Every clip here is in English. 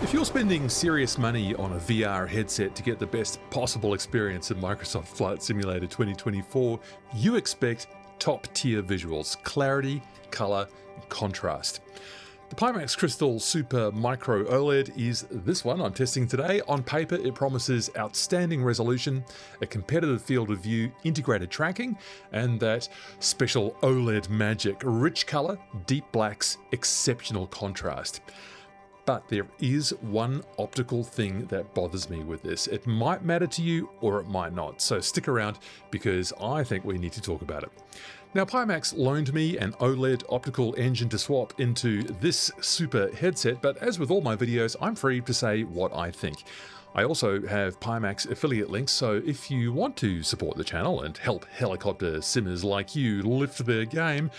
If you're spending serious money on a VR headset to get the best possible experience in Microsoft Flight Simulator 2024, you expect top-tier visuals, clarity, color, and contrast. The Pimax Crystal Super Micro-OLED is this one I'm testing today. On paper, it promises outstanding resolution, a competitive field of view, integrated tracking, and that special OLED magic, rich color, deep blacks, exceptional contrast. But there is one optical thing that bothers me with this. It might matter to you or it might not, so stick around because I think we need to talk about it. Now, Pimax loaned me an OLED optical engine to swap into this super headset, but as with all my videos, I'm free to say what I think. I also have Pimax affiliate links, so if you want to support the channel and help helicopter simmers like you lift their game,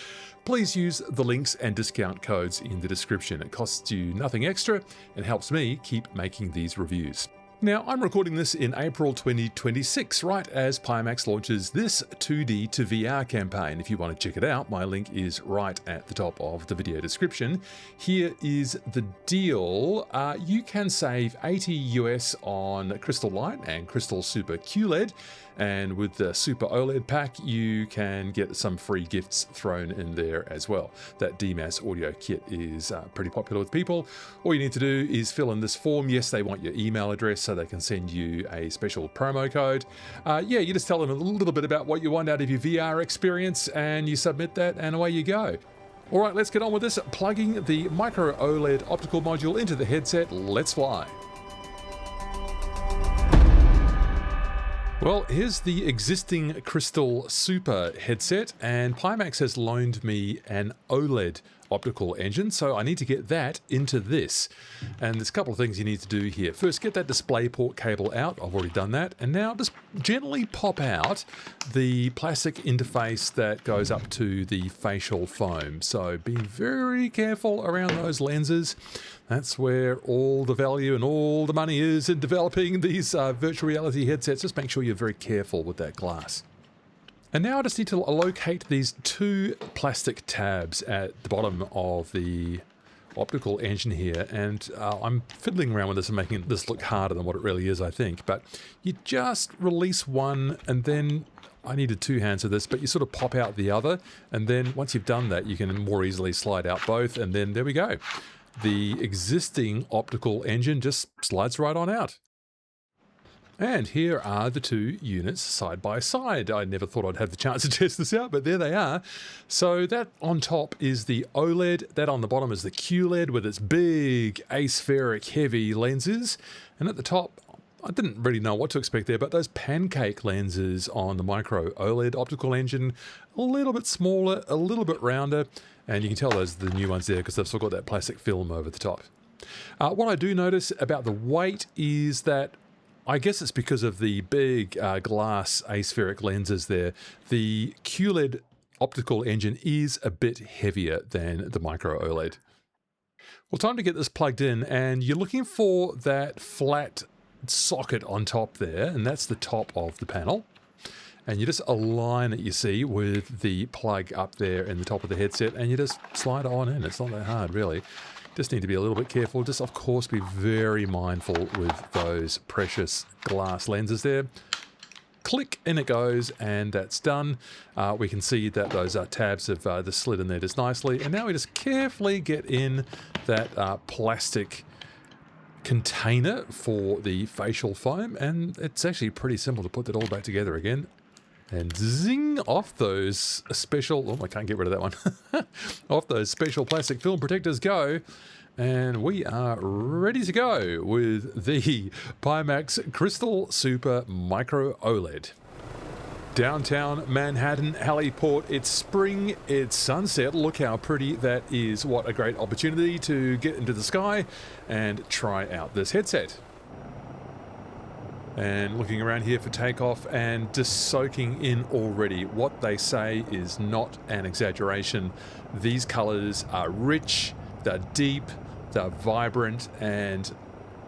please use the links and discount codes in the description. It costs you nothing extra and helps me keep making these reviews. Now, I'm recording this in April 2026, right as Pimax launches this 2D to VR campaign. If you want to check it out, my link is right at the top of the video description. Here is the deal. You can save $80 US on Crystal Light and Crystal Super QLED. And with the Super OLED pack, you can get some free gifts thrown in there as well. That DMAS audio kit is pretty popular with people. All you need to do is fill in this form. Yes, they want your email address so they can send you a special promo code. Yeah, you just tell them a little bit about what you want out of your VR experience and you submit that and away you go. All right, let's get on with this. Plugging the Micro-OLED optical module into the headset. Let's fly. Well, here's the existing Crystal Super headset, and Pimax has loaned me an OLED optical engine, so I need to get that into this. And there's a couple of things you need to do here. First, get that DisplayPort cable out. I've already done that. And now just gently pop out the plastic interface that goes up to the facial foam. So be very careful around those lenses. That's where all the value and all the money is in developing these virtual reality headsets. Just make sure you're very careful with that glass. And now I just need to locate these two plastic tabs at the bottom of the optical engine here. And I'm fiddling around with this and making this look harder than what it really is, I think. But you just release one and then I needed two hands of this, but you sort of pop out the other. And then once you've done that, you can more easily slide out both. And then there we go. The existing optical engine just slides right on out. And here are the two units side by side. I never thought I'd have the chance to test this out, but there they are. So that on top is the OLED, that on the bottom is the QLED with its big aspheric heavy lenses. And at the top, I didn't really know what to expect there, but those pancake lenses on the Micro-OLED optical engine, a little bit smaller, a little bit rounder, and you can tell those are the new ones there because they've still got that plastic film over the top. What I do notice about the weight is that I guess it's because of the big glass aspheric lenses there. The QLED optical engine is a bit heavier than the Micro-OLED. Well, time to get this plugged in, and you're looking for that flat socket on top there, and that's the top of the panel. And you just align it, you see, with the plug up there in the top of the headset, and you just slide it on in. It's not that hard, really. Just need to be a little bit careful. Just, of course, be very mindful with those precious glass lenses there. Click, in it goes, and that's done. We can see that those tabs have just slid in there just nicely. And now we just carefully get in that plastic container for the facial foam. And it's actually pretty simple to put that all back together again. And zing, off those special, oh, I can't get rid of that one. Off those special plastic film protectors go. And we are ready to go with the Pimax Crystal Super Micro-OLED. Downtown Manhattan heliport, it's spring, it's sunset. Look how pretty that is. What a great opportunity to get into the sky and try out this headset. And looking around here for takeoff and just soaking in already. What they say is not an exaggeration. These colors are rich, they're deep, they're vibrant, and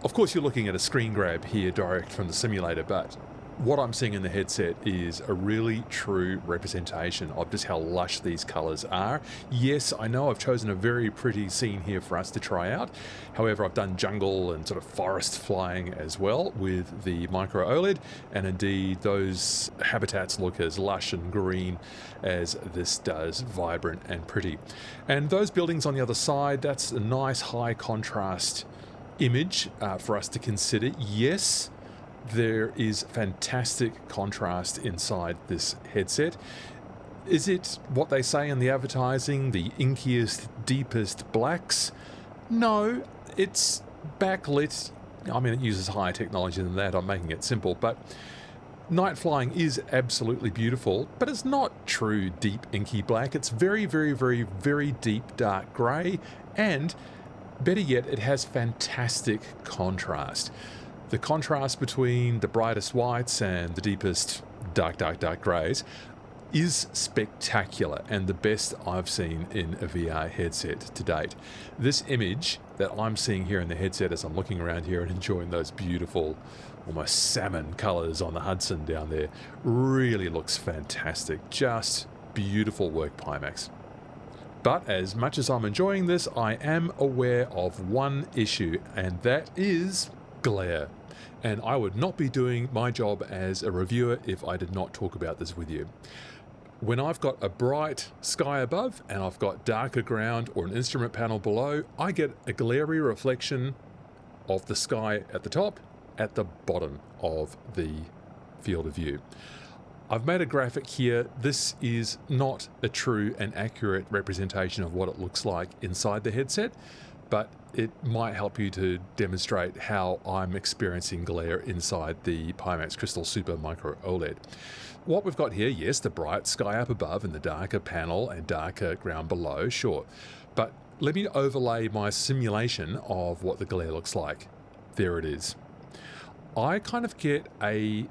of course you're looking at a screen grab here direct from the simulator, but what I'm seeing in the headset is a really true representation of just how lush these colors are. Yes, I know I've chosen a very pretty scene here for us to try out. However, I've done jungle and sort of forest flying as well with the Micro-OLED, and indeed those habitats look as lush and green as this does, vibrant and pretty. And those buildings on the other side, that's a nice high contrast image for us to consider. Yes, there is fantastic contrast inside this headset. Is it what they say in the advertising, the inkiest, deepest blacks? No, it's backlit. I mean, it uses higher technology than that. I'm making it simple, but night flying is absolutely beautiful, but it's not true deep inky black. It's very, very, very, very deep dark grey, and better yet, it has fantastic contrast. The contrast between the brightest whites and the deepest dark, dark, dark greys is spectacular and the best I've seen in a VR headset to date. This image that I'm seeing here in the headset as I'm looking around here and enjoying those beautiful, almost salmon colours on the Hudson down there really looks fantastic. Just beautiful work, Pimax. But as much as I'm enjoying this, I am aware of one issue, and that is glare. And I would not be doing my job as a reviewer if I did not talk about this with you. When I've got a bright sky above and I've got darker ground or an instrument panel below, I get a glary reflection of the sky at the top, at the bottom of the field of view. I've made a graphic here. This is not a true and accurate representation of what it looks like inside the headset, but it might help you to demonstrate how I'm experiencing glare inside the Pimax Crystal Super Micro-OLED. What we've got here, yes, the bright sky up above and the darker panel and darker ground below, sure. But let me overlay my simulation of what the glare looks like. There it is. I kind of get a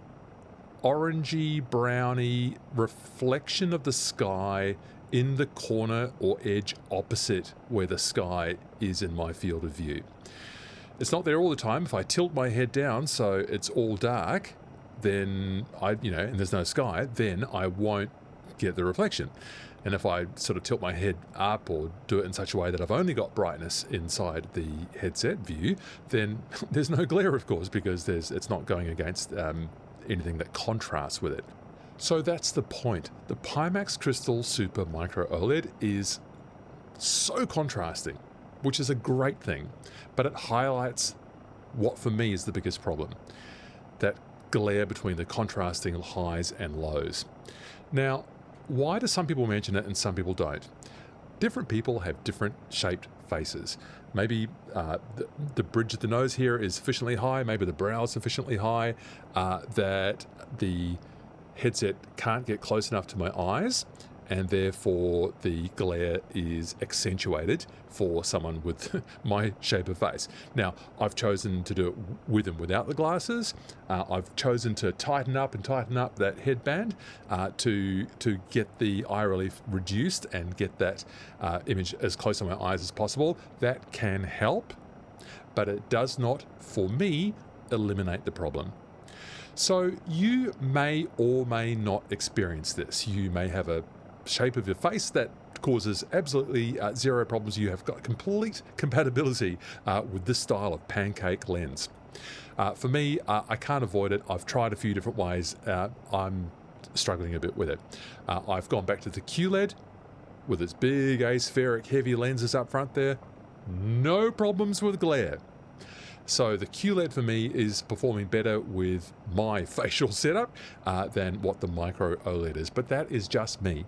orangey, browny reflection of the sky in the corner or edge opposite where the sky is in my field of view. It's not there all the time. If I tilt my head down so it's all dark, then and there's no sky, then I won't get the reflection. And if I sort of tilt my head up or do it in such a way that I've only got brightness inside the headset view, then there's no glare, of course, because it's not going against anything that contrasts with it. So that's the point. The Pimax Crystal Super Micro-OLED is so contrasting, which is a great thing, but it highlights what for me is the biggest problem, that glare between the contrasting highs and lows. Now, why do some people mention it and some people don't? Different people have different shaped faces. Maybe the bridge of the nose here is sufficiently high, maybe the brow is sufficiently high, that the headset can't get close enough to my eyes, and therefore the glare is accentuated for someone with my shape of face. Now, I've chosen to do it with and without the glasses. I've chosen to tighten up that headband to get the eye relief reduced and get that image as close to my eyes as possible. That can help, but it does not, for me, eliminate the problem. So you may or may not experience this. You may have a shape of your face that causes absolutely zero problems. You have got complete compatibility with this style of pancake lens. For me, I can't avoid it. I've tried a few different ways. I'm struggling a bit with it. I've gone back to the QLED with its big aspheric heavy lenses up front there. No problems with glare. So the QLED for me is performing better with my facial setup than what the Micro-OLED is, but that is just me.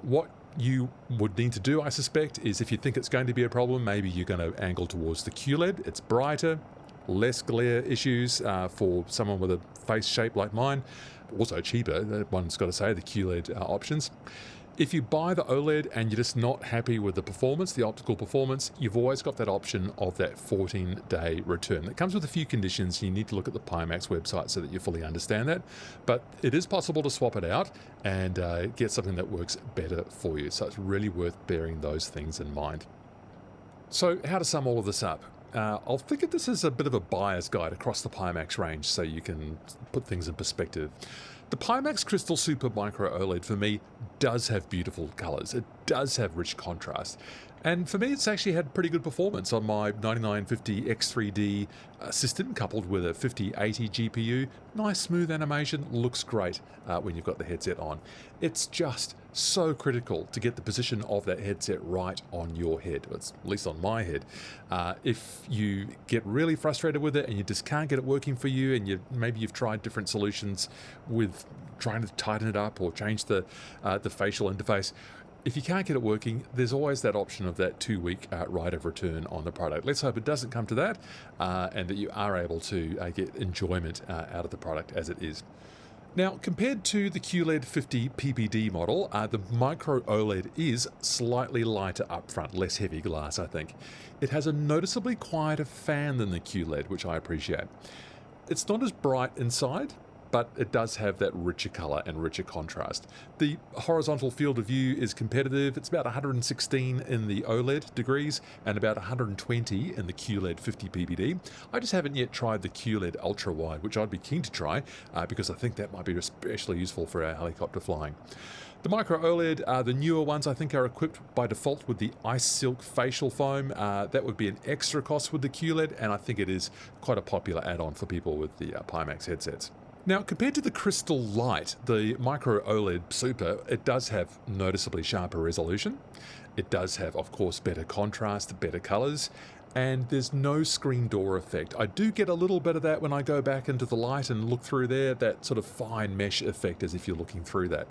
What you would need to do, I suspect, is if you think it's going to be a problem, maybe you're going to angle towards the QLED. It's brighter, less glare issues for someone with a face shape like mine. Also cheaper, one's got to say, the QLED options. If you buy the OLED and you're just not happy with the performance, the optical performance, you've always got that option of that 14-day return. That comes with a few conditions. You need to look at the Pimax website so that you fully understand that. But it is possible to swap it out and get something that works better for you. So it's really worth bearing those things in mind. So how to sum all of this up? I'll think of this as a bit of a buyer's guide across the Pimax range so you can put things in perspective. The Pimax Crystal Super Micro OLED for me does have beautiful colors. It does have rich contrast. And for me, it's actually had pretty good performance on my 9950 X3D system coupled with a 5080 GPU. Nice smooth animation, looks great when you've got the headset on. It's just so critical to get the position of that headset right on your head, at least on my head. If you get really frustrated with it and you just can't get it working for you, and maybe you've tried different solutions with trying to tighten it up or change the facial interface, if you can't get it working, there's always that option of that 2-week right of return on the product. Let's hope it doesn't come to that and that you are able to get enjoyment out of the product as it is. Now, compared to the QLED 50 PPD model, the Micro OLED is slightly lighter up front, less heavy glass, I think. It has a noticeably quieter fan than the QLED, which I appreciate. It's not as bright inside, but it does have that richer color and richer contrast. The horizontal field of view is competitive. It's about 116 in the OLED degrees and about 120 in the QLED 50 PPD. I just haven't yet tried the QLED ultra wide, which I'd be keen to try because I think that might be especially useful for our helicopter flying. The Micro OLED, the newer ones, I think are equipped by default with the Ice Silk facial foam. That would be an extra cost with the QLED, and I think it is quite a popular add-on for people with the Pimax headsets. Now, compared to the Crystal Light, the Micro OLED Super, it does have noticeably sharper resolution. It does have, of course, better contrast, better colors, and there's no screen door effect. I do get a little bit of that when I go back into the light and look through there, that sort of fine mesh effect as if you're looking through that.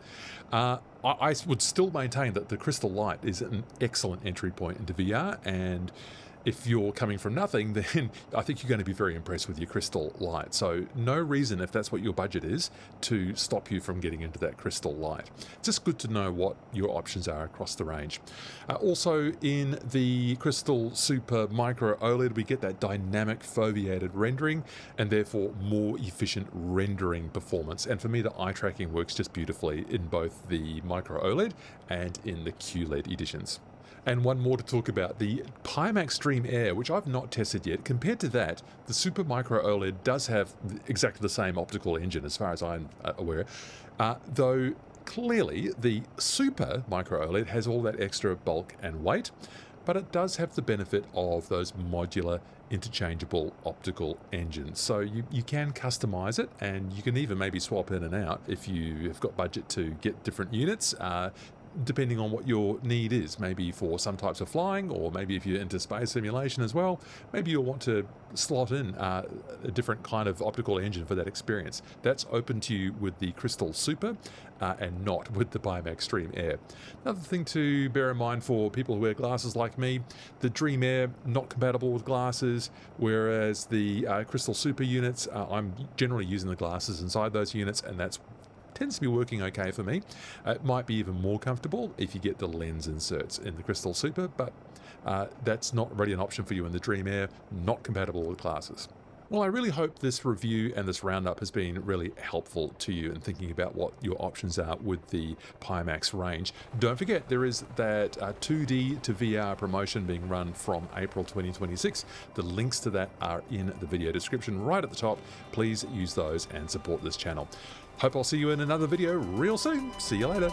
I would still maintain that the Crystal Light is an excellent entry point into VR, and if you're coming from nothing, then I think you're going to be very impressed with your Crystal Light. So no reason, if that's what your budget is, to stop you from getting into that Crystal Light. It's just good to know what your options are across the range. Also in the Crystal Super Micro OLED, we get that dynamic foveated rendering and therefore more efficient rendering performance. And for me, the eye tracking works just beautifully in both the Micro OLED and in the QLED editions. And one more to talk about, the Pimax Dream Air, which I've not tested yet. Compared to that, the Super Micro OLED does have exactly the same optical engine as far as I'm aware, though clearly the Super Micro OLED has all that extra bulk and weight, but it does have the benefit of those modular interchangeable optical engines. So you can customize it, and you can even maybe swap in and out if you have got budget to get different units, depending on what your need is. Maybe for some types of flying, or maybe if you're into space simulation as well, maybe you'll want to slot in a different kind of optical engine for that experience. That's open to you with the Crystal Super and not with the Pimax Dream Air. Another thing to bear in mind for people who wear glasses like me, the Dream Air not compatible with glasses, whereas the Crystal Super units, I'm generally using the glasses inside those units, and that's tends to be working okay for me. It might be even more comfortable if you get the lens inserts in the Crystal Super, but that's not really an option for you in the Dream Air, not compatible with glasses. Well, I really hope this review and this roundup has been really helpful to you in thinking about what your options are with the Pimax range. Don't forget, there is that 2D to VR promotion being run from April 2026. The links to that are in the video description right at the top. Please use those and support this channel. Hope I'll see you in another video real soon. See you later.